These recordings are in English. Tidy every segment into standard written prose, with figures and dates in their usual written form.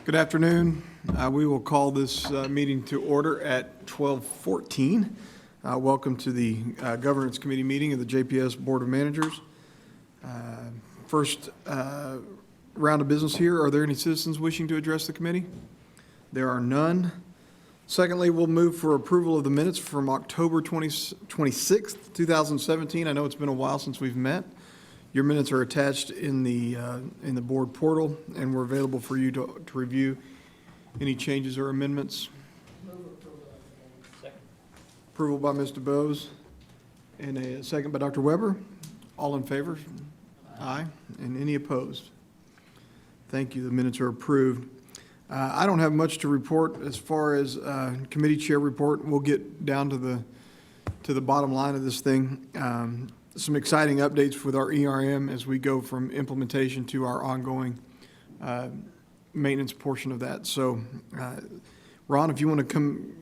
Good afternoon. We will call this meeting to order at 12:14. Welcome to the Governance Committee meeting of the JPS Board of Managers. First round of business here. Are there any citizens wishing to address the committee? There are none. Secondly, we'll move for approval of the minutes from October 26th, 2017. I know it's been a while since we've met. Your minutes are attached in the board portal, and we're available for you to review any changes or amendments. Second. Approval by Mr. Bose and a second by Dr. Weber. All in favor? Aye. And any opposed? Thank you. The minutes are approved. I don't have much to report as far as committee chair report. We'll get down to the bottom line of this thing. Some exciting updates with our ERM as we go from implementation to our ongoing maintenance portion of that. So, Ron, if you want to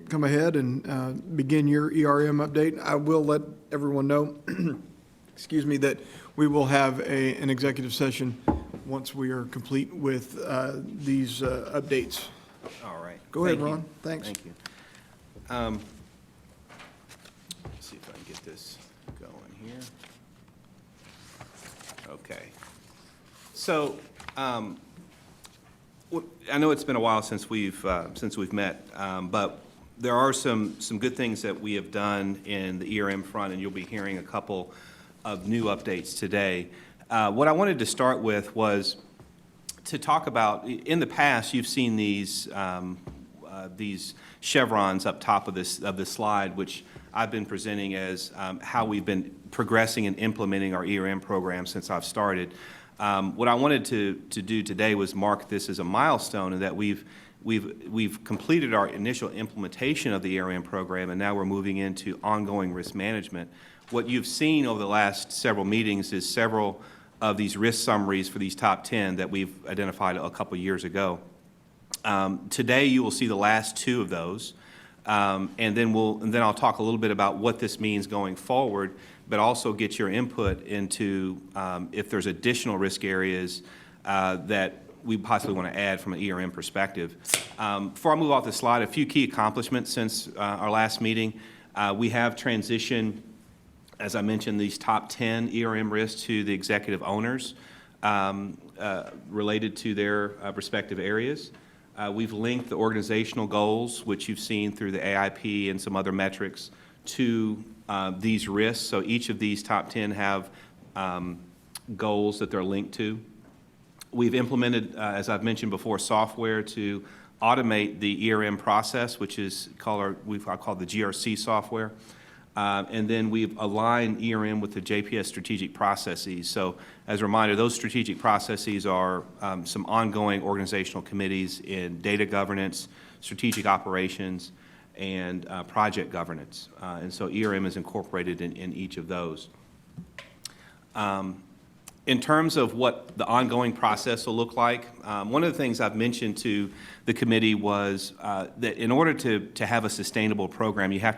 come ahead and begin your ERM update, I will let everyone know, excuse me, that we will have an executive session once we are complete with these updates. All right. Go ahead, Ron. Thanks. Thank you. Let's see if I can get this going here. Okay. So, I know it's been a while since we've met, but there are some good things that we have done in the ERM front, and you'll be hearing a couple of new updates today. What I wanted to start with was to talk about, in the past, you've seen these chevrons up top of this slide, which I've been presenting as how we've been progressing and implementing our ERM program since I've started. What I wanted to do today was mark this as a milestone, and that we've completed our initial implementation of the ERM program, and now we're moving into ongoing risk management. What you've seen over the last several meetings is several of these risk summaries for these top 10 that we've identified a couple years ago. Today you will see the last two of those, and then I'll talk a little bit about what this means going forward, but also get your input into if there's additional risk areas that we possibly want to add from an ERM perspective. Before I move off the slide, a few key accomplishments since our last meeting. We have transitioned, as I mentioned, these top 10 ERM risks to the executive owners related to their respective areas. We've linked the organizational goals, which you've seen through the AIP and some other metrics, to these risks. So each of these top 10 have goals that they're linked to. We've implemented, as I've mentioned before, software to automate the ERM process, which is called the GRC software. And then we've aligned ERM with the JPS strategic processes. So as a reminder, those strategic processes are some ongoing organizational committees in data governance, strategic operations, and project governance. And so ERM is incorporated in each of those. In terms of what the ongoing process will look like, one of the things I've mentioned to the committee was that in order to have a sustainable program, you have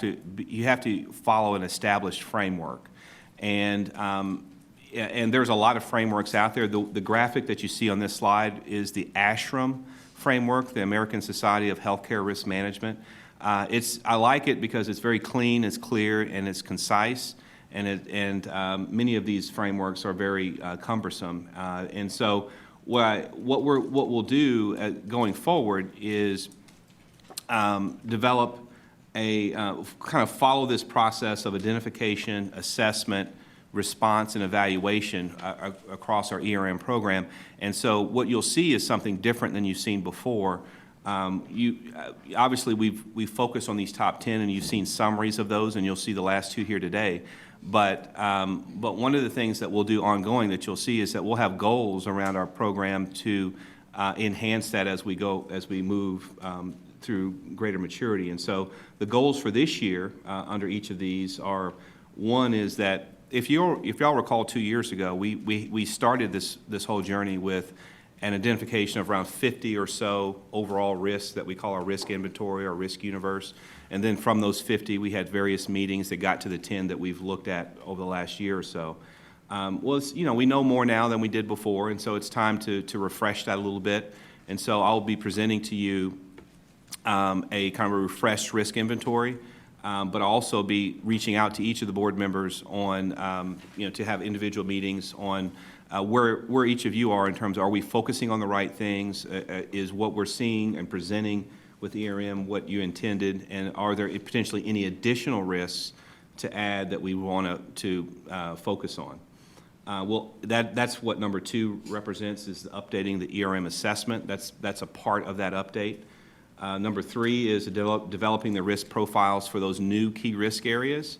to follow an established framework, and there's a lot of frameworks out there. The graphic that you see on this slide is the ASHRAM framework, the American Society of Healthcare Risk Management. I like it because it's very clean, it's clear, and it's concise. And many of these frameworks are very cumbersome. And so what we'll do going forward is develop kind of follow this process of identification, assessment, response, and evaluation across our ERM program. And so what you'll see is something different than you've seen before. Obviously, we've focused on these top 10, and you've seen summaries of those, and you'll see the last two here today. But one of the things that we'll do ongoing that you'll see is that we'll have goals around our program to enhance that as we move through greater maturity. And so the goals for this year under each of these are, one is that if y'all recall 2 years ago, we started this whole journey with an identification of around 50 or so overall risks that we call our risk inventory or risk universe. And then from those 50, we had various meetings that got to the 10 that we've looked at over the last year or so. Well, we know more now than we did before, and so it's time to refresh that a little bit And so I'll be presenting to you a kind of a refreshed risk inventory, but I'll also be reaching out to each of the board members on, to have individual meetings on where each of you are in terms of, are we focusing on the right things? Is what we're seeing and presenting with ERM what you intended? And are there potentially any additional risks to add that we want to focus on? Well, that's what number 2 represents, is updating the ERM assessment. That's a part of that update. Number 3 is developing the risk profiles for those new key risk areas.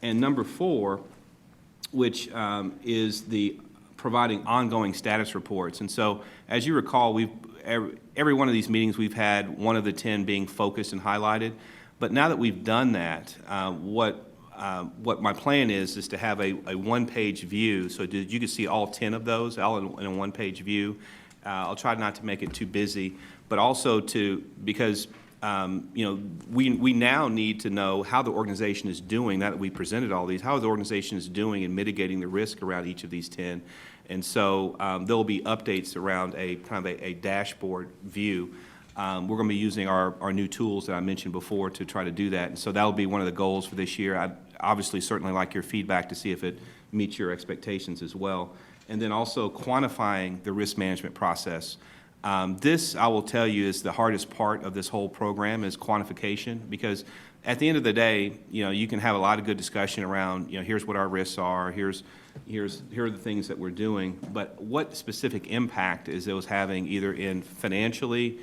And number 4, which is the providing ongoing status reports. And so, as you recall, every one of these meetings we've had one of the 10 being focused and highlighted. But now that we've done that, what my plan is to have a one-page view, so that you can see all 10 of those all in a one-page view. I'll try not to make it too busy, but also because we now need to know how the organization is doing. Now that we presented all these, how the organization is doing in mitigating the risk around each of these 10. And so there will be updates around a kind of a dashboard view. We're going to be using our new tools that I mentioned before to try to do that. And so that will be one of the goals for this year. I'd obviously certainly like your feedback to see if it meets your expectations as well. And then also quantifying the risk management process. This, I will tell you, is the hardest part of this whole program, is quantification, because at the end of the day, you can have a lot of good discussion around, here's what our risks are, here are the things that we're doing, but what specific impact is those having either in financially,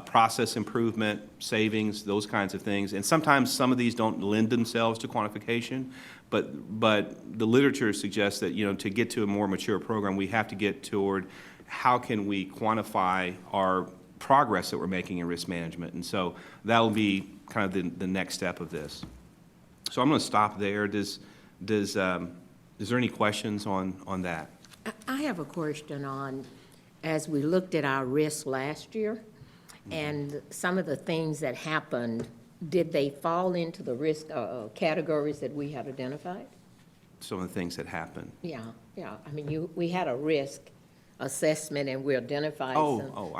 process improvement, savings, those kinds of things. And sometimes some of these don't lend themselves to quantification, but the literature suggests that, to get to a more mature program, we have to get toward how can we quantify our progress that we're making in risk management. And so that'll be kind of the next step of this. So I'm going to stop there. Is there any questions on that? I have a question on, as we looked at our risks last year, and some of the things that happened, did they fall into the risk categories that we had identified? Some of the things that happened. Yeah. I mean, we had a risk assessment, and we identified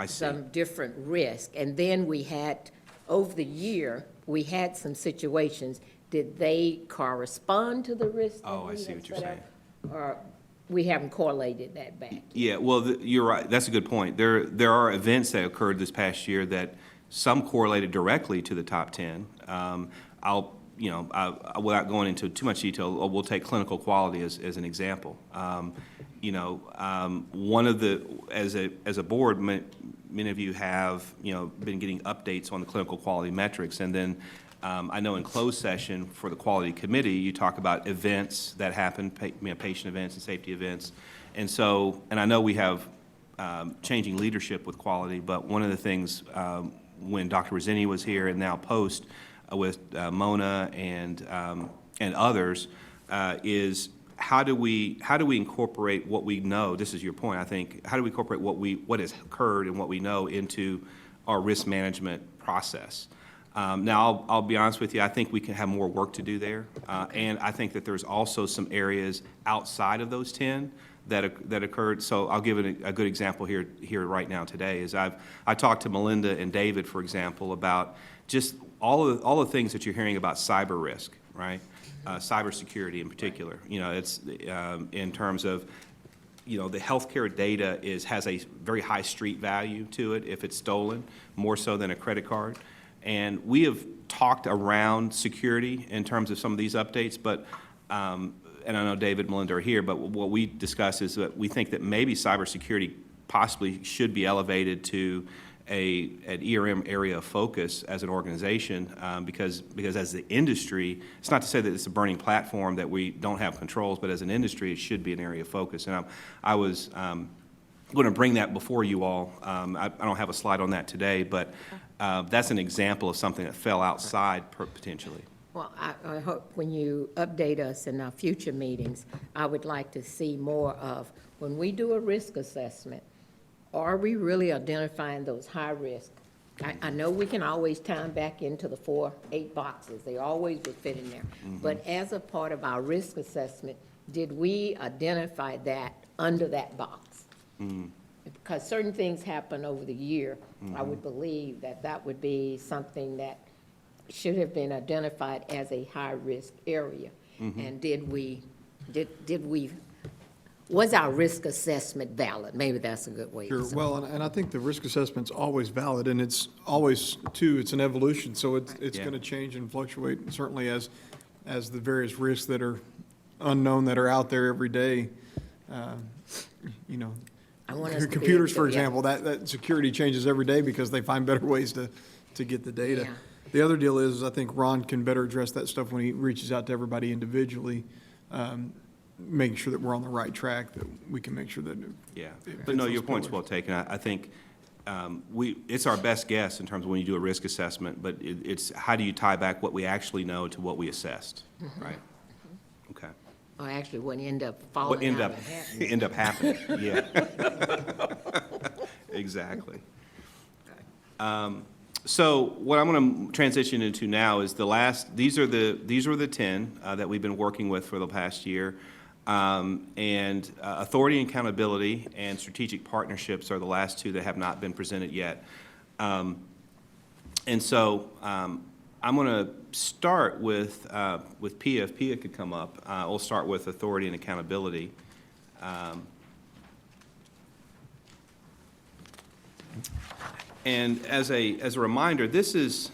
some different risks. And then we had, over the year, we had some situations. Did they correspond to the risk? Oh, I see what you're saying. Or we haven't correlated that back? Yeah, well, you're right. That's a good point. There are events that occurred this past year that some correlated directly to the top 10. Without going into too much detail, we'll take clinical quality as an example. One of the, as a board, many of you have, been getting updates on the clinical quality metrics. And then I know in closed session for the quality committee, you talk about events that happen, patient events and safety events. And so, and I know we have changing leadership with quality, but one of the things when Dr. Rosini was here and now post with Mona and others is how do we incorporate what we know? This is your point, I think. How do we incorporate what has occurred and what we know into our risk management process? Now, I'll be honest with you. I think we can have more work to do there, and I think that there's also some areas outside of those 10 that occurred. So I'll give it a good example here right now today. Is I talked to Melinda and David, for example, about just all the things that you're hearing about cyber risk, right? Cybersecurity in particular. It's in terms of, the healthcare data has a very high street value to it if it's stolen, more so than a credit card. And we have talked around security in terms of some of these updates, but and I know David and Melinda are here, but what we discuss is that we think that maybe cybersecurity possibly should be elevated to an ERM area of focus as an organization, because as the industry, it's not to say that it's a burning platform that we don't have controls, but as an industry, it should be an area of focus. And I was going to bring that before you all. I don't have a slide on that today, but that's an example of something that fell outside potentially. Well, I hope when you update us in our future meetings, I would like to see more of, when we do a risk assessment, are we really identifying those high risk? I know we can always time back into the 8 boxes. They always would fit in there. Mm-hmm. But as a part of our risk assessment, did we identify that under that box? because certain things happen over the year, I would believe that that would be something that should have been identified as a high-risk area. And was our risk assessment valid? Maybe that's a good way to Sure, say it. well, and I think the risk assessment's always valid, and it's always, too, it's an evolution, so it's Yeah. going to change and fluctuate, certainly as the various risks that are unknown that are out there every day, you know. I want us to be Computers, able for to- yeah. example, that security changes every day because they find better ways to get the data. Yeah. The other deal is, I think Ron can better address that stuff when he reaches out to everybody individually, making sure that we're on the right track, that we can make sure that. Yeah, it but fits no, those your point's pillars. well taken. I think it's our best guess in terms of when you do a risk assessment, but it's how do you tie back what we actually know to what we assessed, right? Okay. Or actually what end up What falling end out up, and happening. end up happening, yeah. Exactly. So what I'm going to transition into now is these are the 10 that we've been working with for the past year. And authority and accountability and strategic partnerships are the last two that have not been presented yet. And so I'm going to start with Pia. If Pia could come up, we'll start with authority and accountability. And as a reminder, this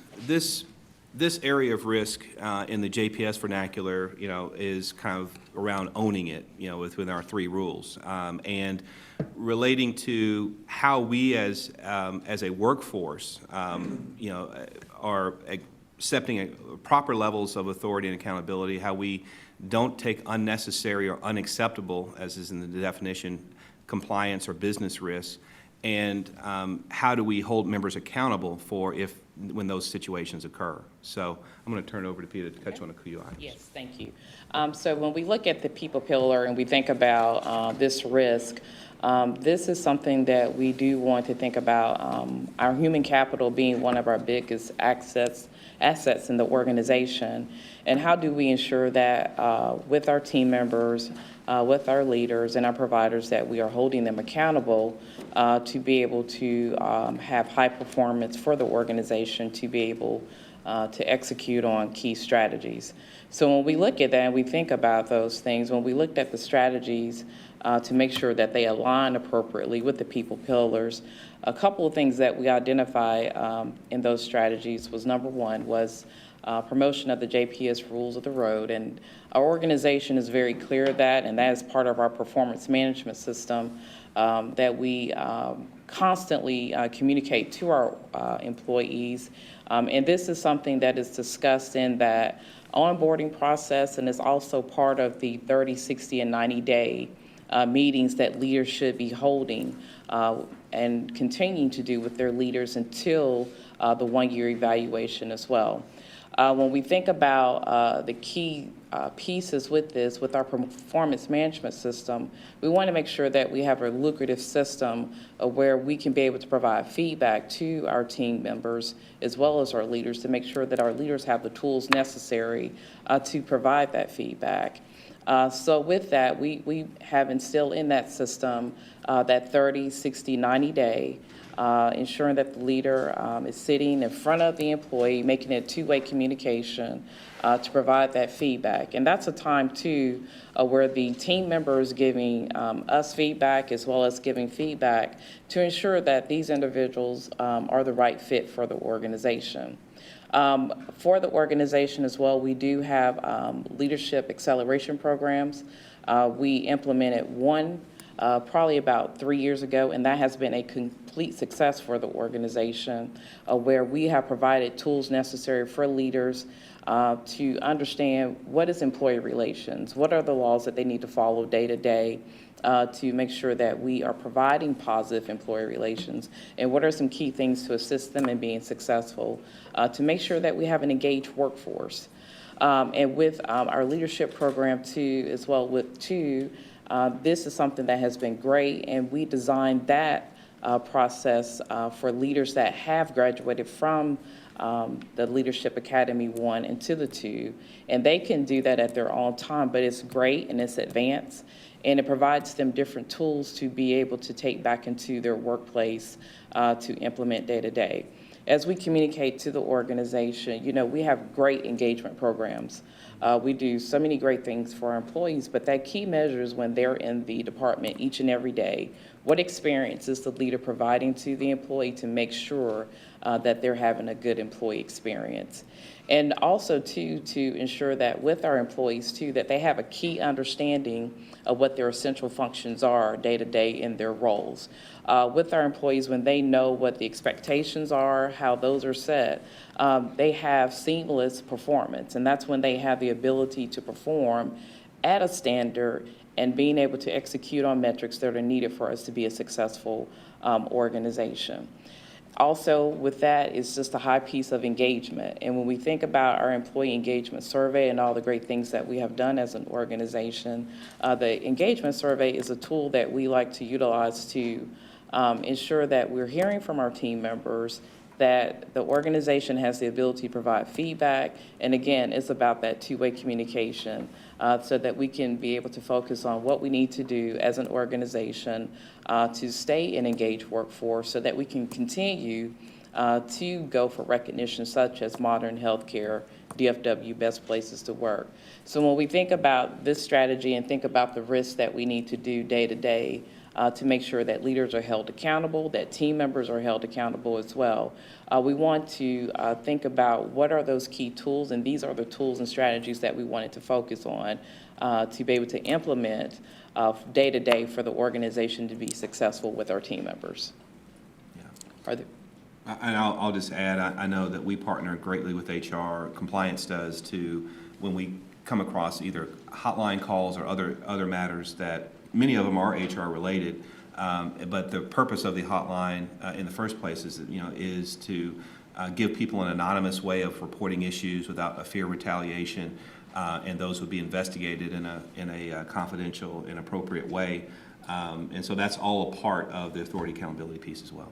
area of risk in the JPS vernacular, you know, is kind of around owning it, you know, within our 3 rules, and relating to how we as a workforce, you know, are accepting proper levels of authority and accountability, how we don't take unnecessary or unacceptable, as is in the definition, compliance or business risks, and how do we hold members accountable for when those situations occur. So I'm going to turn it over to Peter to touch on a few items. Yes, thank you. So when we look at the people pillar and we think about this risk, this is something that we do want to think about, our human capital being one of our biggest assets in the organization, and how do we ensure that with our team members, with our leaders and our providers, that we are holding them accountable to be able to have high performance for the organization, to be able to execute on key strategies. So when we look at that and we think about those things, when we looked at the strategies to make sure that they align appropriately with the people pillars, a couple of things that we identify in those strategies was, number one, was promotion of the JPS rules of the road. And our organization is very clear of that, and that is part of our performance management system that we constantly communicate to our employees. And this is something that is discussed in that onboarding process, and is also part of the 30, 60, and 90-day meetings that leaders should be holding and continuing to do with their leaders until the one-year evaluation as well. When we think about the key pieces with this, with our performance management system, we want to make sure that we have a lucrative system where we can be able to provide feedback to our team members as well as our leaders, to make sure that our leaders have the tools necessary to provide that feedback. So with that, we have instilled in that system that 30, 60, 90-day, ensuring that the leader is sitting in front of the employee, making it two-way communication to provide that feedback. And that's a time, too, where the team member is giving us feedback as well as giving feedback to ensure that these individuals are the right fit for the organization. For the organization as well, we do have leadership acceleration programs. We implemented one probably about 3 years ago, and that has been a complete success for the organization, where we have provided tools necessary for leaders to understand what is employee relations, what are the laws that they need to follow day to day, to make sure that we are providing positive employee relations, and what are some key things to assist them in being successful, to make sure that we have an engaged workforce. And with our leadership program too, as well with two, this is something that has been great, and we designed that process for leaders that have graduated from the Leadership Academy 1 into the 2, and they can do that at their own time, but it's great and it's advanced. And it provides them different tools to be able to take back into their workplace to implement day to day. As we communicate to the organization, we have great engagement programs. We do so many great things for our employees, but that key measure is when they're in the department each and every day. What experience is the leader providing to the employee to make sure that they're having a good employee experience? And also, too, to ensure that with our employees, too, that they have a key understanding of what their essential functions are day to day in their roles. With our employees, when they know what the expectations are, how those are set, they have seamless performance. And that's when they have the ability to perform at a standard and being able to execute on metrics that are needed for us to be a successful organization. Also, with that is just a high piece of engagement. And when we think about our employee engagement survey and all the great things that we have done as an organization, the engagement survey is a tool that we like to utilize to ensure that we're hearing from our team members, that the organization has the ability to provide feedback. And again, it's about that two-way communication so that we can be able to focus on what we need to do as an organization to stay an engaged workforce so that we can continue to go for recognition such as modern healthcare, DFW, best places to work. So when we think about this strategy and think about the risks that we need to do day to day, to make sure that leaders are held accountable, that team members are held accountable as well. We want to think about what are those key tools, and these are the tools and strategies that we wanted to focus on to be able to implement day to day for the organization to be successful with our team members. Yeah. Are there? And I'll just add, I know that we partner greatly with HR, compliance does too, when we come across either hotline calls or other matters that many of them are HR related, but the purpose of the hotline in the first place is to give people an anonymous way of reporting issues without a fear of retaliation, and those would be investigated in a confidential and appropriate way. And so that's all a part of the authority accountability piece as well.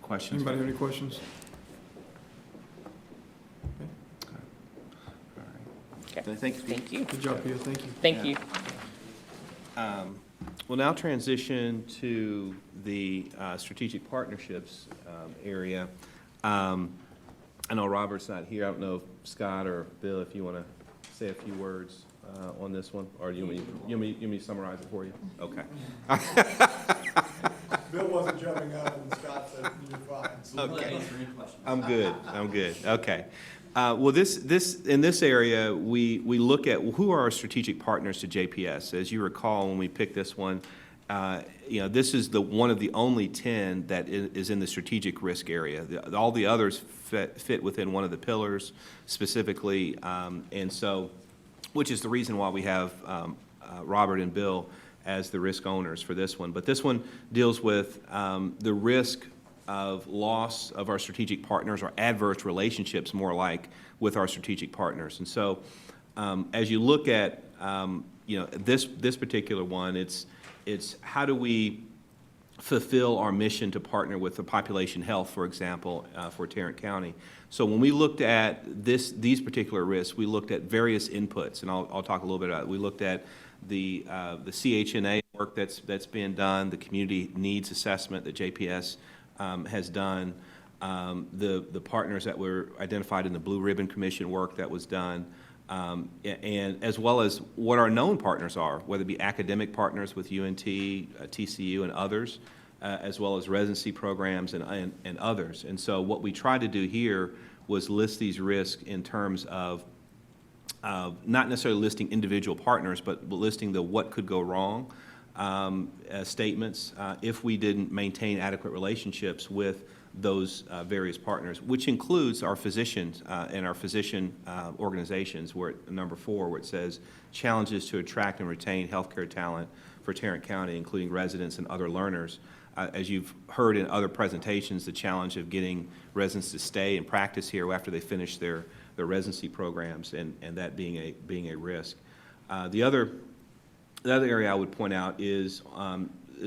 Questions? Anybody have any questions? Okay. Thank you. Thank you. Good job, Pia, thank you. Thank you. We'll now transition to the strategic partnerships area. I know Robert's not here. I don't know if Scott or Bill, if you want to say a few words on this one, or do you want me to summarize it for you? Okay. Bill wasn't jumping up and Scott said, you're fine. Okay. I'm good. Okay. Well, in this area, we look at who are our strategic partners to JPS. As you recall, when we picked this one, this is one of the only 10 that is in the strategic risk area. All the others fit within one of the pillars specifically, and so, which is the reason why we have Robert and Bill as the risk owners for this one. But this one deals with the risk of loss of our strategic partners, or adverse relationships, more like, with our strategic partners. And so, as you look at this particular one, it's how do we fulfill our mission to partner with the population health, for example, for Tarrant County. So when we looked at these particular risks, we looked at various inputs, and I'll talk a little bit about it. We looked at the CHNA work that's being done, the community needs assessment that JPS has done, the partners that were identified in the Blue Ribbon Commission work that was done, and as well as what our known partners are, whether it be academic partners with UNT, TCU, and others, as well as residency programs and others. And so what we tried to do here was list these risks in terms of not necessarily listing individual partners, but listing the what could go wrong statements if we didn't maintain adequate relationships with those various partners, which includes our physicians and our physician organizations, where number 4, where it says challenges to attract and retain healthcare talent for Tarrant County, including residents and other learners. As you've heard in other presentations, the challenge of getting residents to stay and practice here after they finish their residency programs, and that being a risk. The other area I would point out is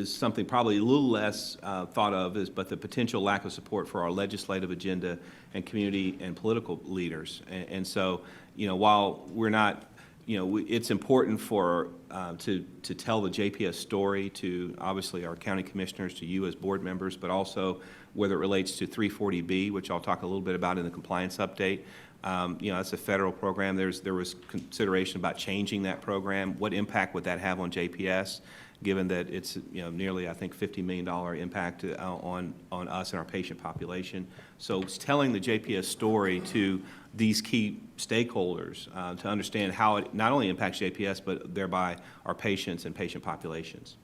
something probably a little less thought of, but the potential lack of support for our legislative agenda and community and political leaders. And so, while we're not it's important for, to tell the JPS story to, obviously, our county commissioners, to you as board members, but also whether it relates to 340B, which I'll talk a little bit about in the compliance update. That's a federal program. There was consideration about changing that program. What impact would that have on JPS, given that it's, nearly, I think, $50 million impact on us and our patient population? So it's telling the JPS story to these key stakeholders to understand how it not only impacts JPS, but thereby our patients and patient populations.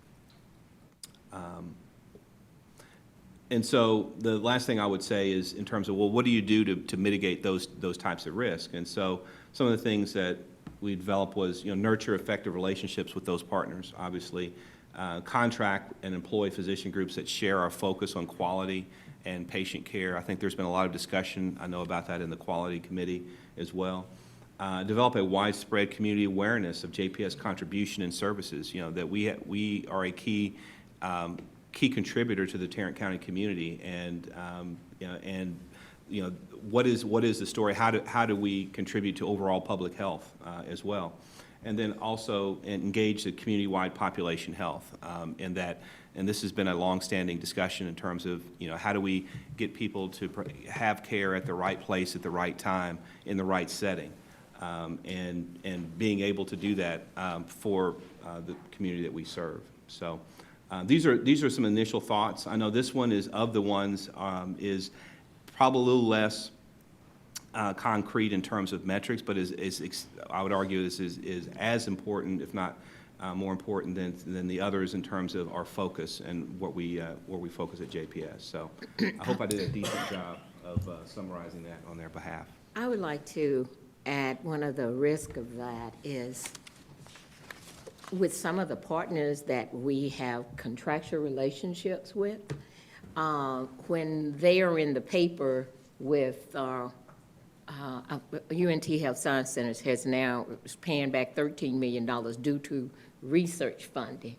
And so the last thing I would say is in terms of, well, what do you do to mitigate those types of risk? And so some of the things that we developed was, nurture effective relationships with those partners, obviously. Contract and employ physician groups that share our focus on quality and patient care. I think there's been a lot of discussion, I know about that in the quality committee as well. Develop a widespread community awareness of JPS contribution and services, that we are a key contributor to the Tarrant County community, and what is the story? How do we contribute to overall public health as well? And then also engage the community-wide population health, and this has been a long-standing discussion in terms of, how do we get people to have care at the right place at the right time in the right setting, and being able to do that for the community that we serve. So these are some initial thoughts. I know this one is of the ones is probably a little less concrete in terms of metrics, but I would argue this is as important, if not more important than the others in terms of our focus and where we focus at JPS. So I hope I did a decent job of summarizing that on their behalf. I would like to add one of the risks of that is with some of the partners that we have contractual relationships with, when they are in the paper with UNT Health Science Centers has now paying back $13 million due to research funding.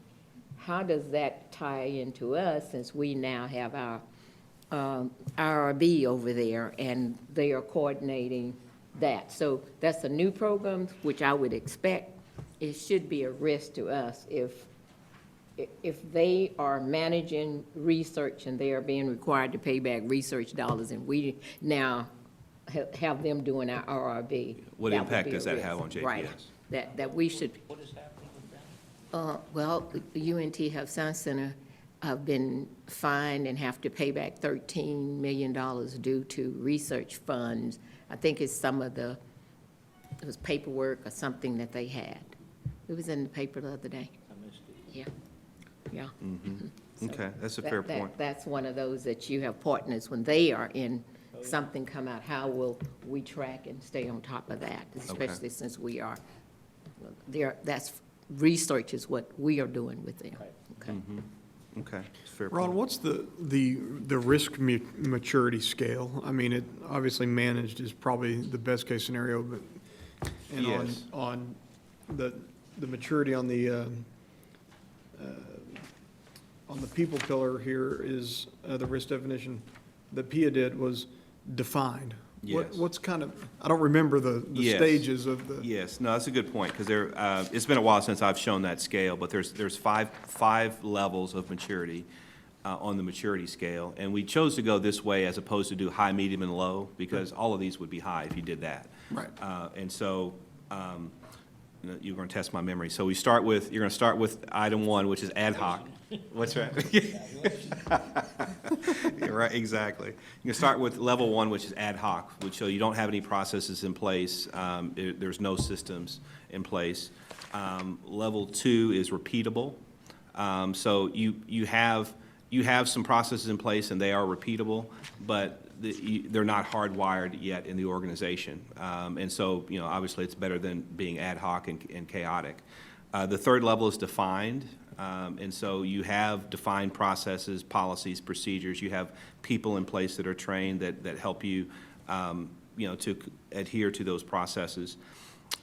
How does that tie into us, since we now have our IRB over there and they are coordinating that? So that's a new program, which I would expect it should be a risk to us if they are managing research and they are being required to pay back research dollars, and we now have them doing our RRB. What impact does that have on JPS? Right, that we should. What is happening with them? Well, the UNT Health Science Center have been fined and have to pay back $13 million due to research funds. I think it's it was paperwork or something that they had. It was in the paper the other day. I missed it. Yeah, yeah. Mm-hmm. So Okay, that's a fair point. That's one of those that you have partners, when they are in something come out, how will we track and stay on top of that? Especially since we are, that's research is what we are doing with them. Okay. Mm-hmm. Okay, it's a fair Ron, point. what's the risk maturity scale? I mean, it obviously managed is probably the best case scenario, but and Yes. on the maturity on the people pillar here is the risk definition that PIA did was defined. Yes. What's kind of, I don't remember the Yes. stages of the. Yes, no, that's a good point, because it's been a while since I've shown that scale, but there's five levels of maturity on the maturity scale, and we chose to go this way as opposed to do high, medium, and low, because all of these would be high if you did that. Right. And so, you're going to test my memory. So you're going to start with item 1, which is ad hoc. What's right? You're right, exactly. You can start with level 1, which is ad hoc, which show you don't have any processes in place. There's no systems in place. Level 2 is repeatable. So you have some processes in place and they are repeatable, but they're not hardwired yet in the organization. And so, obviously it's better than being ad hoc and chaotic. The third level is defined. And so you have defined processes, policies, procedures. You have people in place that are trained that help you, to adhere to those processes.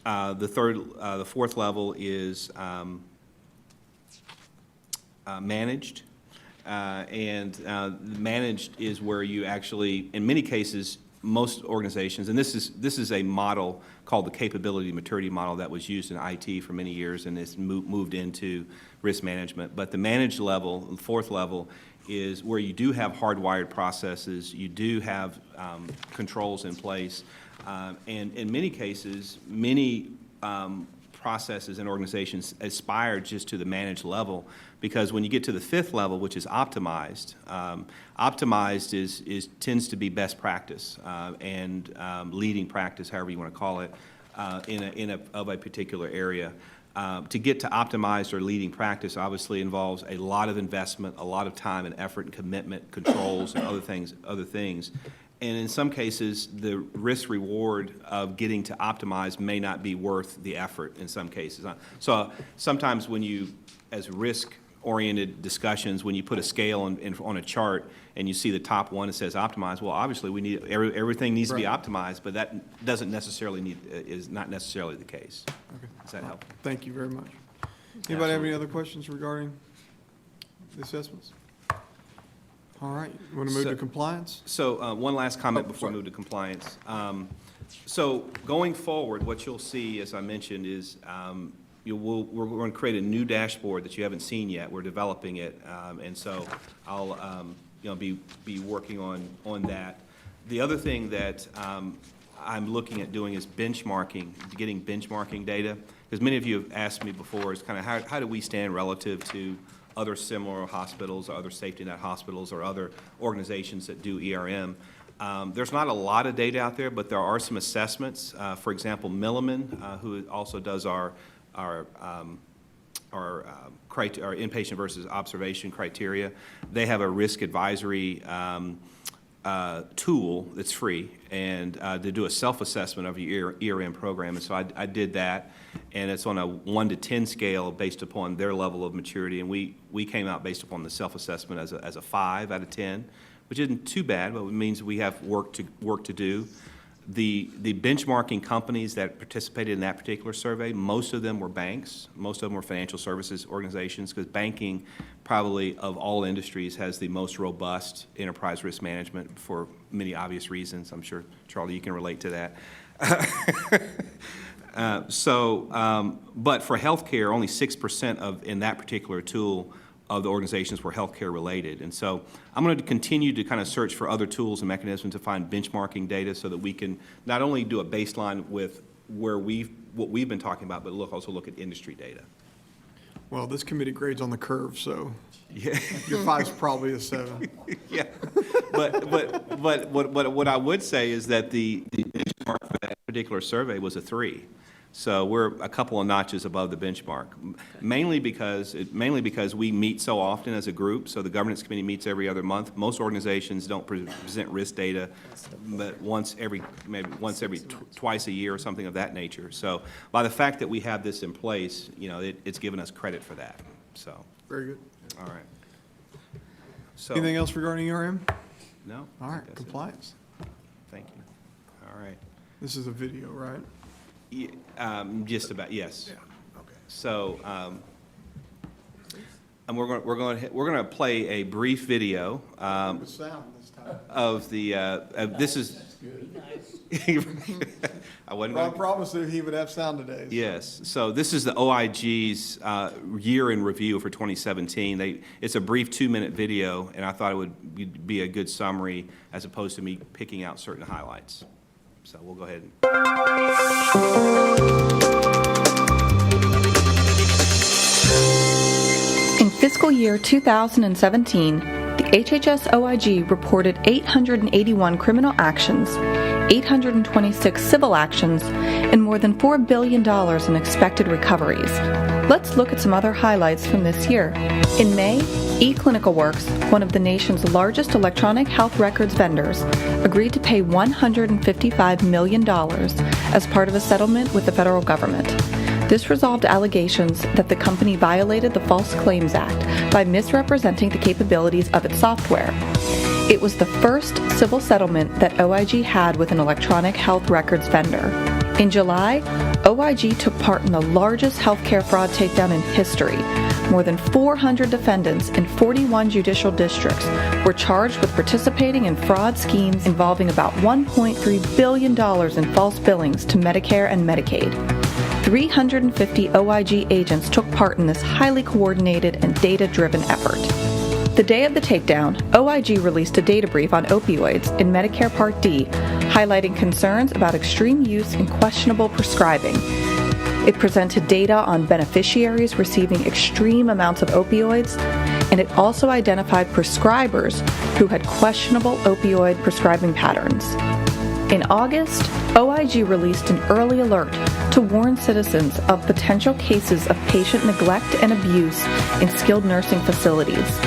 The fourth level is managed. Managed is where you actually, in many cases, most organizations, and this is a model called the capability maturity model that was used in IT for many years, and it's moved into risk management. But the managed level, the fourth level, is where you do have hardwired processes, you do have controls in place, and in many cases, many processes and organizations aspire just to the managed level, because when you get to the fifth level, which is optimized, optimized tends to be best practice and leading practice, however you want to call it, of a particular area. To get to optimized or leading practice obviously involves a lot of investment, a lot of time and effort and commitment, controls and other things. And in some cases, the risk reward of getting to optimize may not be worth the effort in some cases. So sometimes when you, as risk-oriented discussions, when you put a scale on a chart and you see the top one that says optimize, well, obviously we need, everything needs to be optimized, but that doesn't necessarily is not necessarily the case. Okay. Does that help? Thank you very much. Anybody have any other questions regarding the assessments? All right, you want to move to compliance? So one last comment before we move to compliance. So going forward, what you'll see, as I mentioned, is we're going to create a new dashboard that you haven't seen yet. We're developing it, and so I'll be working on that. The other thing that I'm looking at doing is benchmarking, getting benchmarking data, because many of you have asked me before is kind of how do we stand relative to other similar hospitals or other safety net hospitals or other organizations that do ERM. There's not a lot of data out there, but there are some assessments. For example, Milliman, who also does our inpatient versus observation criteria, they have a risk advisory tool that's free, and they do a self-assessment of your ERM program. And so I did that, and it's on a 1 to 10 scale based upon their level of maturity, and we came out based upon the self-assessment as a 5 out of 10, which isn't too bad, but it means we have work to do. The benchmarking companies that participated in that particular survey, most of them were banks, most of them were financial services organizations, because banking probably of all industries has the most robust enterprise risk management for many obvious reasons. I'm sure, Charlie, you can relate to that. But for healthcare, only 6% in that particular tool of the organizations were healthcare related. And so I'm going to continue to kind of search for other tools and mechanisms to find benchmarking data so that we can not only do a baseline with what we've been talking about, but also look at industry data. Well, this committee grades on the curve, so Yeah. your 5's probably a 7. Yeah, but what I would say is that the benchmark for that particular survey was a 3. So we're a couple of notches above the benchmark, mainly because we meet so often as a group. So the governance committee meets every other month. Most organizations don't present risk data, but twice a year or something of that nature. So by the fact that we have this in place, it's given us credit for that. So Very good. all right. So Anything else regarding ERM? no. All right, That's it. compliance. Thank you. All right. This is a video, right? Just about, yes. Yeah, okay. So, and we're going to play a brief video With sound this time. of the this is. I wasn't Rob going. promised that he would have sound today. So. Yes. So this is the OIG's year in review for 2017. It's a brief 2-minute video, and I thought it would be a good summary as opposed to me picking out certain highlights. So we'll go ahead and. In fiscal year 2017, the HHS OIG reported 881 criminal actions, 826 civil actions, and more than $4 billion in expected recoveries. Let's look at some other highlights from this year. In May, eClinicalWorks, one of the nation's largest electronic health records vendors, agreed to pay $155 million as part of a settlement with the federal government. This resolved allegations that the company violated the False Claims Act by misrepresenting the capabilities of its software. It was the first civil settlement that OIG had with an electronic health records vendor. In July, OIG took part in the largest healthcare fraud takedown in history. More than 400 defendants in 41 judicial districts were charged with participating in fraud schemes involving about $1.3 billion in false billings to Medicare and Medicaid. 350 OIG agents took part in this highly coordinated and data-driven effort. The day of the takedown, OIG released a data brief on opioids in Medicare Part D, highlighting concerns about extreme use and questionable prescribing. It presented data on beneficiaries receiving extreme amounts of opioids, and it also identified prescribers who had questionable opioid prescribing patterns. In August, OIG released an early alert to warn citizens of potential cases of patient neglect and abuse in skilled nursing facilities.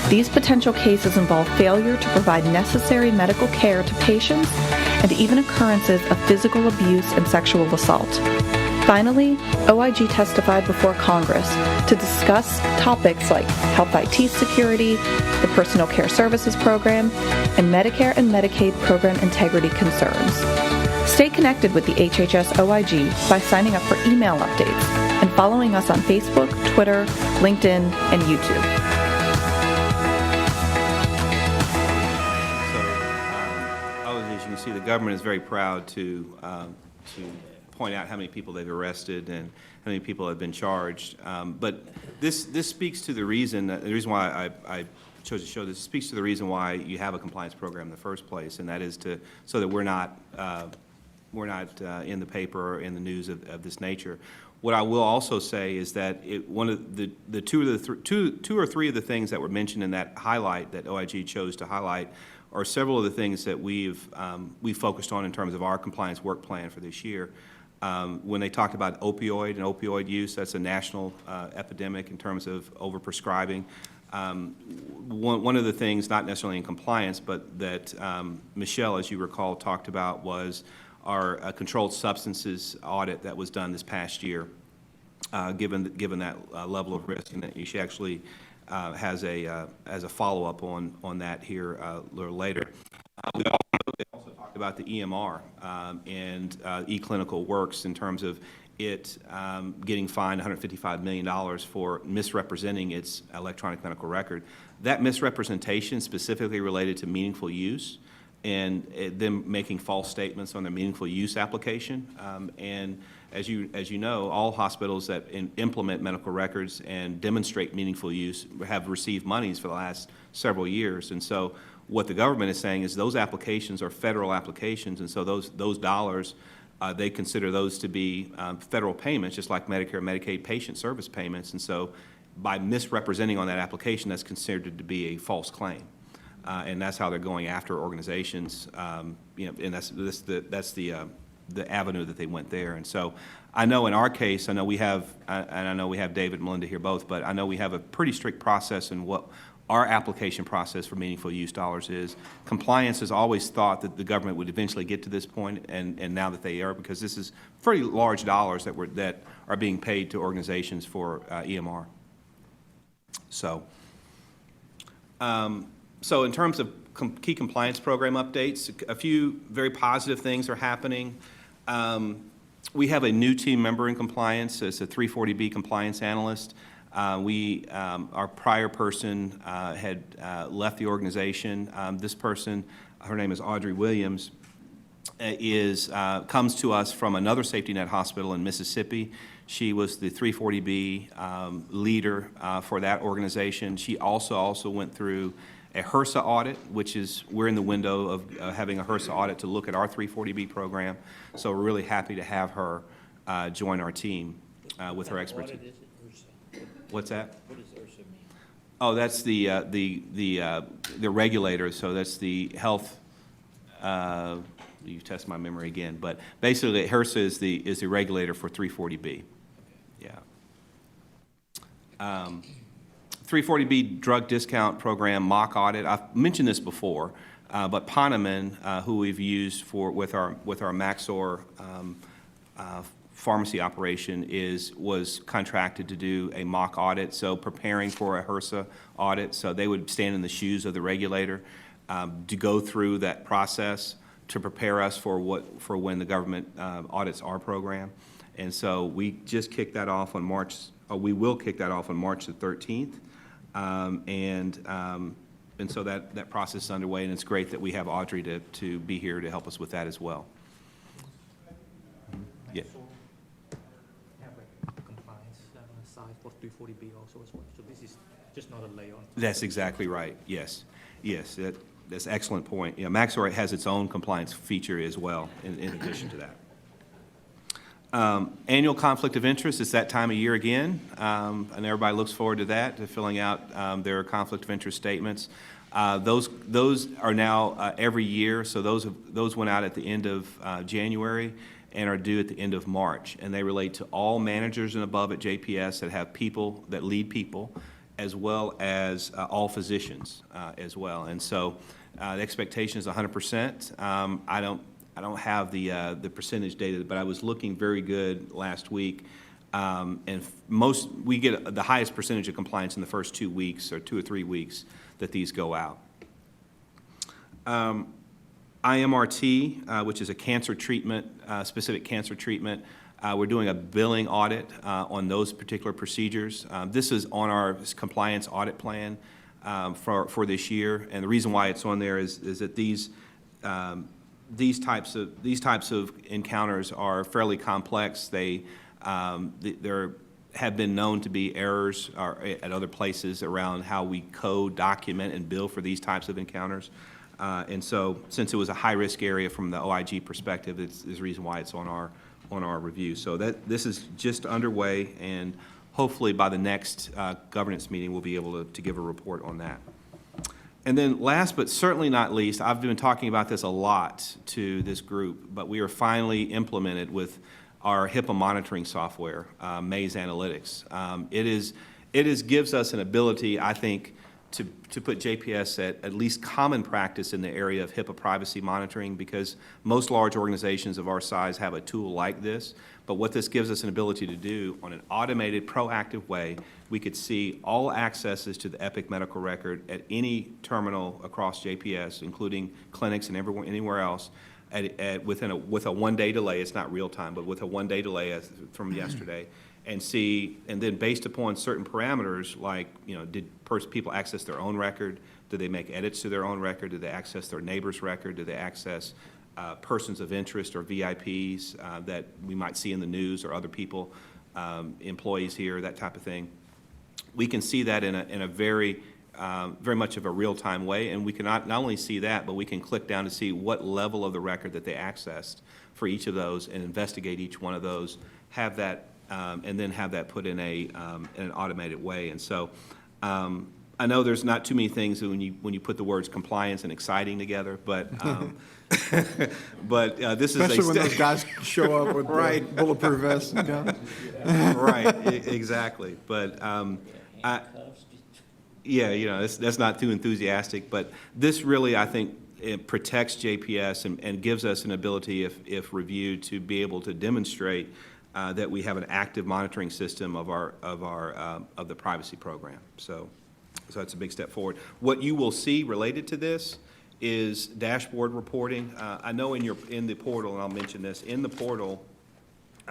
These potential cases involve failure to provide necessary medical care to patients and even occurrences of physical abuse and sexual assault. Finally, OIG testified before Congress to discuss topics like health IT security, the Personal Care Services Program, and Medicare and Medicaid program integrity concerns. Stay connected with the HHS OIG by signing up for email updates and following us on Facebook, Twitter, LinkedIn, and YouTube. As you can see, the government is very proud to point out how many people they've arrested and how many people have been charged. But this speaks to the reason why I chose to show this. Speaks to the reason why you have a compliance program in the first place, and that is so that we're not in the paper or in the news of this nature. What I will also say is that one of the two or three of the things that were mentioned in that highlight that OIG chose to highlight are several of the things that we've focused on in terms of our compliance work plan for this year. When they talked about opioid use, that's a national epidemic in terms of overprescribing. One of the things, not necessarily in compliance, but that Michelle, as you recall, talked about was our controlled substances audit that was done this past year, given that level of risk, and that she actually has a follow-up on that here a little later. We also talked about the EMR and eClinical Works in terms of it getting fined $155 million for misrepresenting its electronic medical record. That misrepresentation specifically related to meaningful use and them making false statements on their meaningful use application. And as you know, all hospitals that implement medical records and demonstrate meaningful use have received monies for the last several years. And so what the government is saying is those applications are federal applications, and so those dollars, they consider those to be federal payments, just like Medicare and Medicaid patient service payments. And so by misrepresenting on that application, that's considered to be a false claim. And that's how they're going after organizations, and that's the avenue that they went there. And so I know in our case, I know we have David and Melinda here both, but I know we have a pretty strict process in what our application process for meaningful use dollars is. Compliance has always thought that the government would eventually get to this point, and now that they are, because this is pretty large dollars that are being paid to organizations for EMR. So in terms of key compliance program updates, a few very positive things are happening. We have a new team member in compliance. It's a 340B compliance analyst. Our prior person had left the organization. This person, her name is Audrey Williams, comes to us from another safety net hospital in Mississippi. She was the 340B leader for that organization. She also went through a HRSA audit, which is, we're in the window of having a HRSA audit to look at our 340B program. So we're really happy to have her join our team with her expertise. What is it, HRSA? What's that? What does HRSA mean? Oh, that's the regulator. So that's the health. You test my memory again, but basically HRSA is the regulator for 340B. Yeah. 340B drug discount program mock audit. I've mentioned this before, but Poneman, who we've used with our Maxor pharmacy operation, was contracted to do a mock audit, so preparing for a HRSA audit. So they would stand in the shoes of the regulator to go through that process to prepare us for when the government audits our program. And so we just kicked that off on we will kick that off on March the 13th. And so that process is underway, and it's great that we have Audrey to be here to help us with that as well. Yeah. So have like compliance side for 340B also as well. So this is just not a layer on. That's exactly right. Yes. Yes, that's an excellent point. Yeah, Maxor has its own compliance feature as well in addition to that. Annual conflict of interest, it's that time of year again, and everybody looks forward to that, to filling out their conflict of interest statements. Those are now every year, so those went out at the end of January and are due at the end of March, and they relate to all managers and above at JPS that have people, that lead people, as well as all physicians as well. And so the expectation is 100%. I don't have the percentage data, but I was looking very good last week. And we get the highest percentage of compliance in the first 2 weeks or 2 or 3 weeks that these go out. IMRT, which is a cancer treatment, specific cancer treatment. We're doing a billing audit on those particular procedures. This is on our compliance audit plan for this year. And the reason why it's on there is that these types of encounters are fairly complex. There have been known to be errors at other places around how we code, document, and bill for these types of encounters. And so, since it was a high-risk area from the OIG perspective, it's the reason why it's on our review. So this is just underway, and hopefully by the next governance meeting, we'll be able to give a report on that. And then last but certainly not least, I've been talking about this a lot to this group, but we are finally implemented with our HIPAA monitoring software, Maze Analytics. It gives us an ability, I think, to put JPS at least common practice in the area of HIPAA privacy monitoring, because most large organizations of our size have a tool like this. But what this gives us an ability to do on an automated, proactive way, we could see all accesses to the Epic medical record at any terminal across JPS, including clinics and anywhere else, with a one-day delay. It's not real time, but with a one-day delay from yesterday. And then based upon certain parameters, like, did people access their own record? Did they make edits to their own record? Did they access their neighbor's record? Did they access persons of interest or VIPs that we might see in the news, or other people, employees here, that type of thing? We can see that in a very much of a real-time way, and we can not only see that, but we can click down to see what level of the record that they accessed for each of those, and investigate each one of those, have that, and then have that put in an automated way. And so I know there's not too many things when you put the words compliance and exciting together, but but this Especially is when those guys show up with Right. bulletproof vests and guns. right, exactly. But yeah, that's not too enthusiastic, but this really, I think, it protects JPS and gives us an ability, if reviewed, to be able to demonstrate that we have an active monitoring system of the privacy program. So that's a big step forward. What you will see related to this is dashboard reporting. I know in the portal, and I'll mention this, in the portal,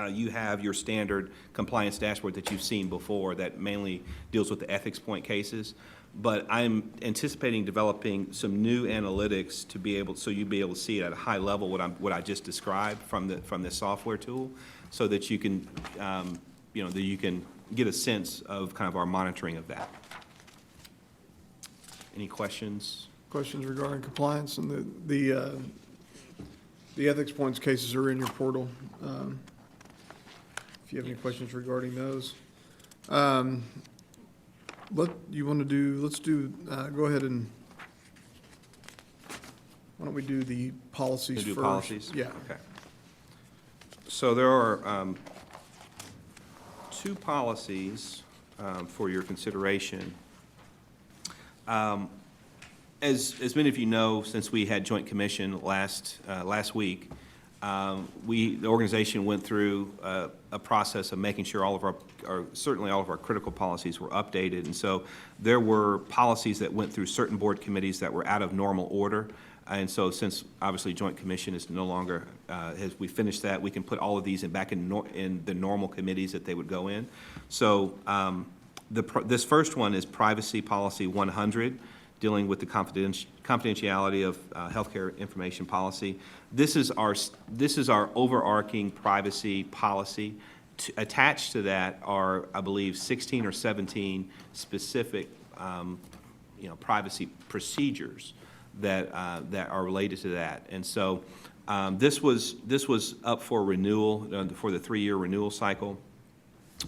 you have your standard compliance dashboard that you've seen before that mainly deals with the ethics point cases. But I'm anticipating developing some new analytics to be able, so you'll be able to see at a high level what I just described from this software tool, so that you can, that you can get a sense of kind of our monitoring of that. Any questions? Questions regarding compliance, and the ethics points cases are in your portal. If you have any questions regarding those. Let's do, go ahead and, why don't we do the policies Can we first? do policies? Yeah. Okay. So there are two policies for your consideration. As many of you know, since we had joint commission last week, the organization went through a process of making sure certainly all of our critical policies were updated. And so there were policies that went through certain board committees that were out of normal order. And so since obviously Joint Commission is no longer, we finished that, we can put all of these back in the normal committees that they would go in. So this first one is Privacy Policy 100, dealing with the confidentiality of healthcare information policy. This is our overarching privacy policy. Attached to that are, I believe, 16 or 17 specific, privacy procedures that are related to that. And so this was up for renewal, for the 3-year renewal cycle.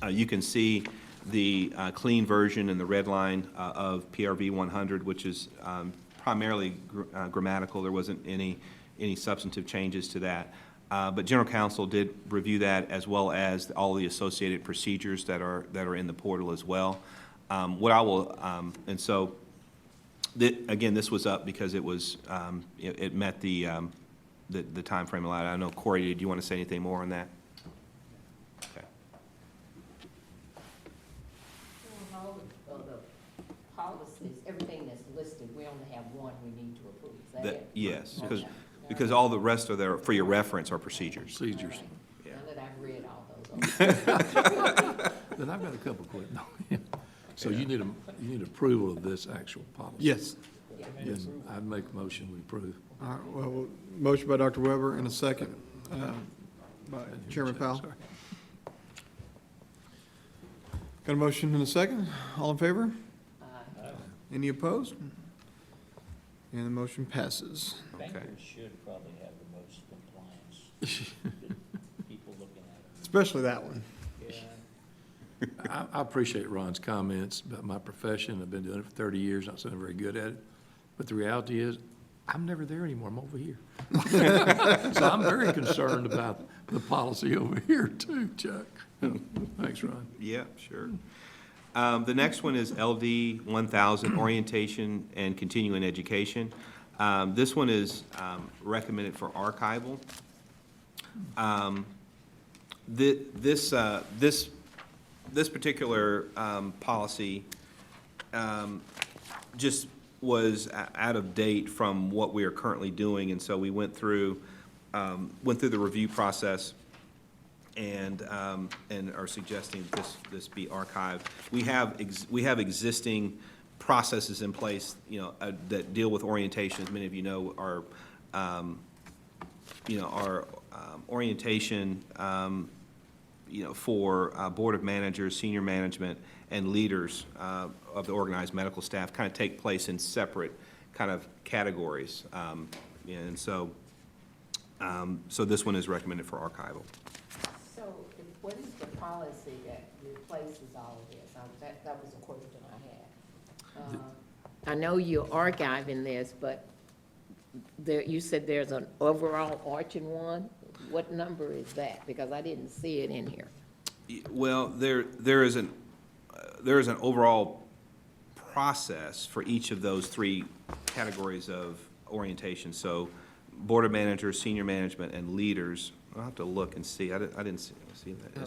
You can see the clean version in the red line of PRV 100, which is primarily grammatical. There wasn't any substantive changes to that. But General Counsel did review that, as well as all the associated procedures that are in the portal as well. And so, again, this was up because it was it met the time frame allowed. I know, Corey, did you want to say anything more on that? Okay. All of the policies, everything that's listed, we only have one we need to approve. Is that it? Yes, Okay. because all the rest are there for your reference are procedures. Procedures. Now that I've read all those. Then I've got a couple quick. So you need approval of this actual policy? Yes. Then I'd make a motion we approve. All right, well, motion by Dr. Weber and a second by Chairman Powell. Sorry. Got a motion and a second? All in favor? Any opposed? And the motion passes. Okay. Bankers should probably have the most compliance. People looking at them. Especially that one. Yeah. I appreciate Ron's comments about my profession. I've been doing it for 30 years, not saying I'm very good at it. But the reality is, I'm never there anymore. I'm over here. So I'm very concerned about the policy over here too, Chuck. Thanks, Ron. Yeah, sure. The next one is LD 1000, Orientation and Continuing Education. This one is recommended for archival. This particular policy just was out of date from what we are currently doing, and so we went through the review process and are suggesting this be archived. We have existing processes in place, that deal with orientation. As many of you know, our orientation, for Board of Managers, senior management, and leaders of the organized medical staff kind of take place in separate kind of categories. And so this one is recommended for archival. So what is the policy that replaces all of this? That was a question I had. I know you're archiving this, but you said there's an overall arching one. What number is that? Because I didn't see it in here. Well, there is an overall process for each of those 3 categories of orientation. So Board of Managers, senior management, and leaders. I'll have to look and see. I didn't see that. Okay.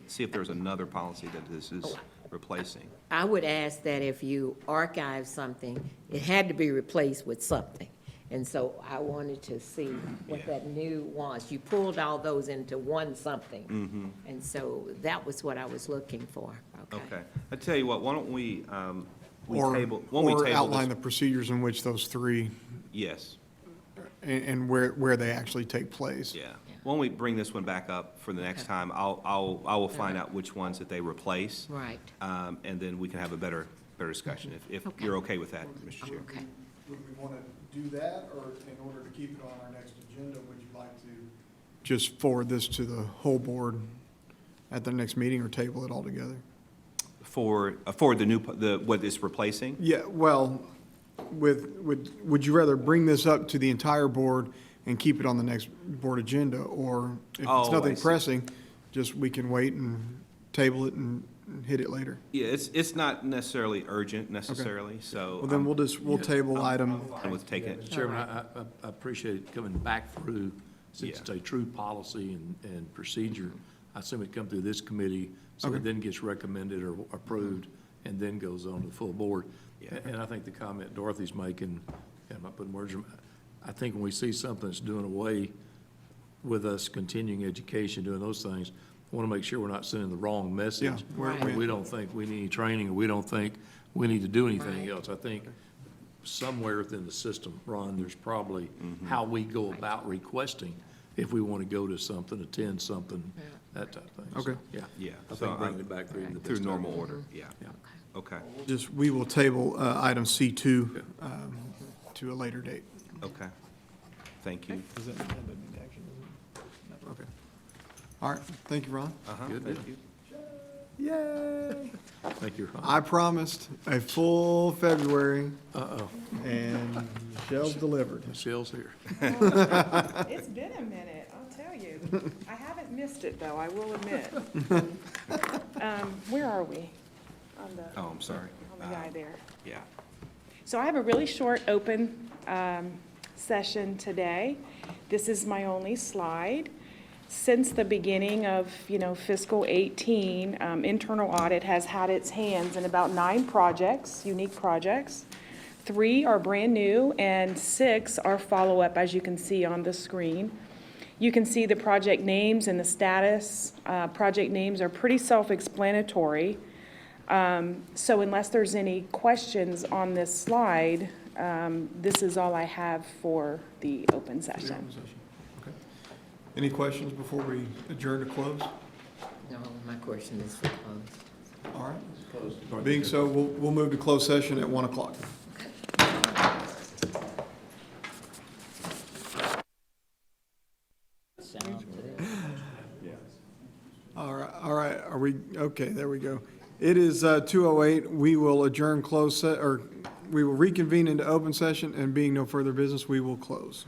See if there's another policy that this is replacing. I would ask that if you archive something, it had to be replaced with something. And so I wanted to see what Yeah. that new was. You pulled all those into one something. And so that was what I was looking for. Okay. I tell you what, why don't we Or table outline the this? procedures in which those 3, Yes, and where they actually take place. yeah. Why don't we bring this one back up for the next time? I will find out which ones that they replace. Right. And then we can have a better discussion, if Okay. you're okay with that, Mr. Chair. Okay. Would we want to do that, or in order to keep it on our next agenda, would you like to just forward this to the whole board at the next meeting, or table it altogether? For what it's replacing? Yeah, well, would you rather bring this up to the entire board and keep it on the next board agenda? Or if Oh, it's I nothing see. pressing, just we can wait and table it and hit it later? Yeah, it's not necessarily urgent necessarily, so. Well, then we'll table item, I was taking it. Mr. Chairman, I appreciate it coming back through, since Yeah. it's a true policy and procedure. I assume it come through this committee, so it then gets recommended or approved, and then goes on to the full board. Yeah. And I think the comment Dorothy's making, and I'm not putting words in, I think when we see something that's doing away with us continuing education, doing those things, I want to make sure we're not sending the wrong message. Yeah, Right. We don't think we need any training, or we don't think we need to do anything Right. else. I think somewhere within the system, Ron, there's probably how we go about requesting if we want to go to something, attend something, that type of thing. So, Okay. Yeah. Yeah. I So think bringing it back through the. Through normal order, yeah. Yeah. Okay, We will table item C2 to a later date. okay. Thank you. Okay. All right, thank you, Ron. Uh-huh, Good thank deal. you. Yay! Thank you, Ron. I promised a full February, Uh-oh, and Michelle's delivered. Michelle's here. It's been a minute, I'll tell you. I haven't missed it, though, I will admit. Where are we? On the, Oh, I'm sorry. on the guy there. Yeah. So I have a really short open session today. This is my only slide. Since the beginning of, fiscal 18, internal audit has had its hands in about 9 projects, unique projects. 3 are brand new and 6 are follow-up, as you can see on the screen. You can see the project names and the status. Project names are pretty self-explanatory. So unless there's any questions on this slide, this is all I have for the open session. Okay. Any questions before we adjourn to close? No, my question is for close. All right. Being so, we'll move to closed session at 1 o'clock. Sound to All right, are we, okay, there we go. It is 2:08. We will adjourn we will reconvene into open session, and being no further business, we will close.